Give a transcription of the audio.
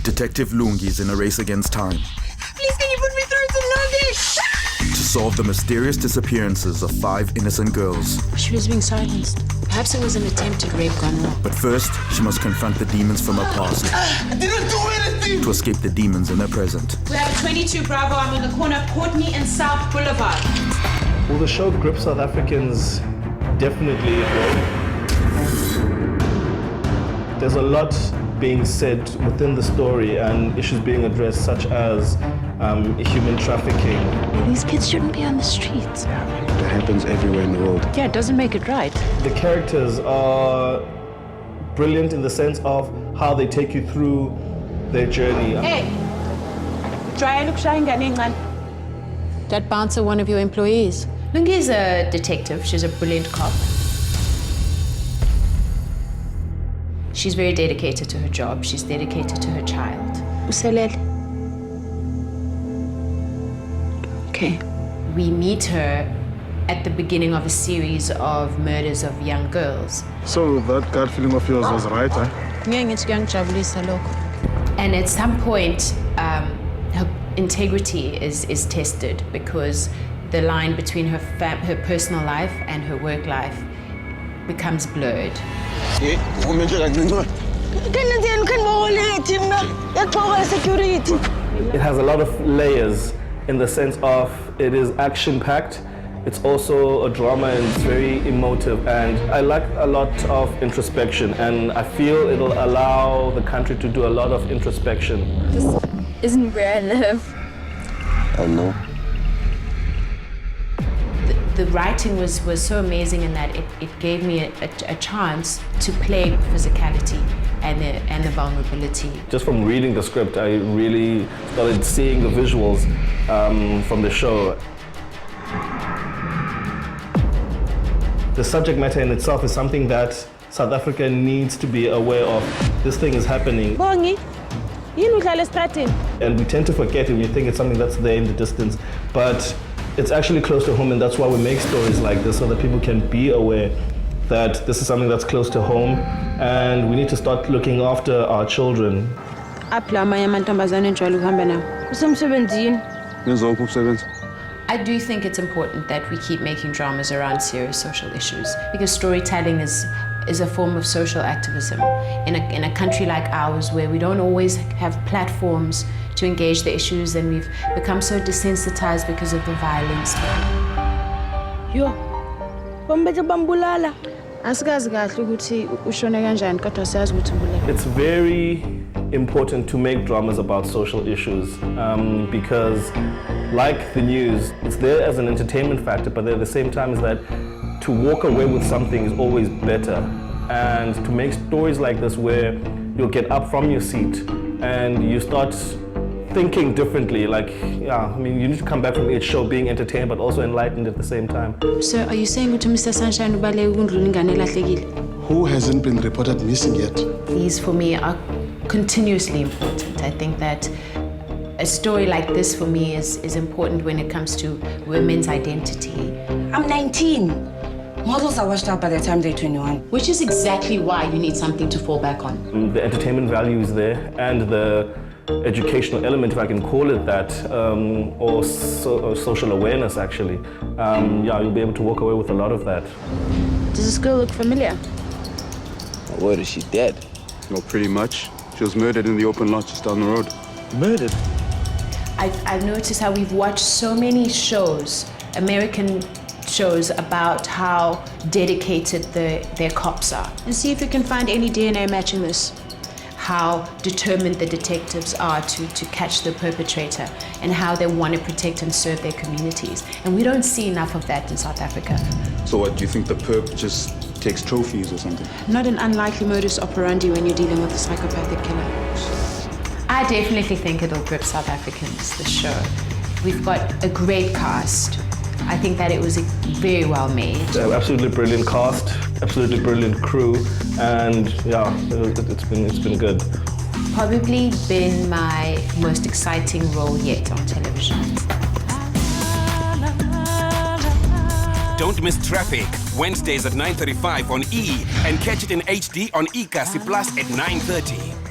Detective Lungi's in a race against time Please, can you put me through to Lungi? to solve the mysterious disappearances of 5 innocent girls. She was being silenced. Perhaps it was an attempted rape gone wrong. But first, she must confront the demons from her past I didn't do anything! to escape the demons in her present. We have a 22 Bravo. I'm on the corner of Courtney and South Boulevard. Well, the show grips South Africans definitely. There's a lot being said within the story and issues being addressed, such as human trafficking. These kids shouldn't be on the streets. That happens everywhere in the world. Yeah, it doesn't make it right. The characters are brilliant in the sense of how they take you through their journey. Hey, try look shine. That bouncer one of your employees. Lungi is a detective. She's a brilliant cop. She's very dedicated to her job. She's dedicated to her child. Uselele. Okay. We meet her at the beginning of a series of murders of young girls. So that gut feeling of yours was right, eh? And at some point, her integrity is tested because the line between her personal life and her work life becomes blurred. It has a lot of layers in the sense of it is action-packed. It's also a drama and it's very emotive, and I like a lot of introspection, and I feel it'll allow the country to do a lot of introspection. This isn't where I live. I know. The writing was so amazing in that it gave me a chance to play with physicality and the vulnerability. Just from reading the script, I really started seeing the visuals from the show. The subject matter in itself is something that South Africa needs to be aware of. This thing is happening. And we tend to forget it when you think it's something that's there in the distance. But it's actually close to home, and that's why we make stories like this, so that people can be aware that this is something that's close to home, and we need to start looking after our children. I do think it's important that we keep making dramas around serious social issues, because storytelling is a form of social activism in a country like ours, where we don't always have platforms to engage the issues, and we've become so desensitized because of the violence. It's very important to make dramas about social issues because, like the news, it's there as an entertainment factor, but at the same time is that to walk away with something is always better. And to make stories like this where you'll get up from your seat and you start thinking differently, like, you need to come back from each show being entertained but also enlightened at the same time. So are you saying to Mr. Sunshine Who hasn't been reported missing yet? These, for me, are continuously important. I think that a story like this, for me, is important when it comes to women's identity. I'm 19. Models are washed out by the time they're 21. Which is exactly why you need something to fall back on. The entertainment value is there, and the educational element, if I can call it that, or social awareness, actually. You'll be able to walk away with a lot of that. Does this girl look familiar? What, is she dead? Well, pretty much. She was murdered in the open lot just down the road. Murdered? I've noticed how we've watched so many shows, American shows, about how dedicated their cops are. And see if you can find any DNA matching this. How determined the detectives are to catch the perpetrator, and how they want to protect and serve their communities. And we don't see enough of that in South Africa. So what, do you think the perp just takes trophies or something? Not an unlikely modus operandi when you're dealing with a psychopathic killer. I definitely think it'll grip South Africans, this show. We've got a great cast. I think that it was very well made. Absolutely brilliant cast, absolutely brilliant crew, and it's been good. Probably been my most exciting role yet on television. Don't miss Traffic, Wednesdays at 9:35 on E! And catch it in HD on eKasi Plus at 9:30.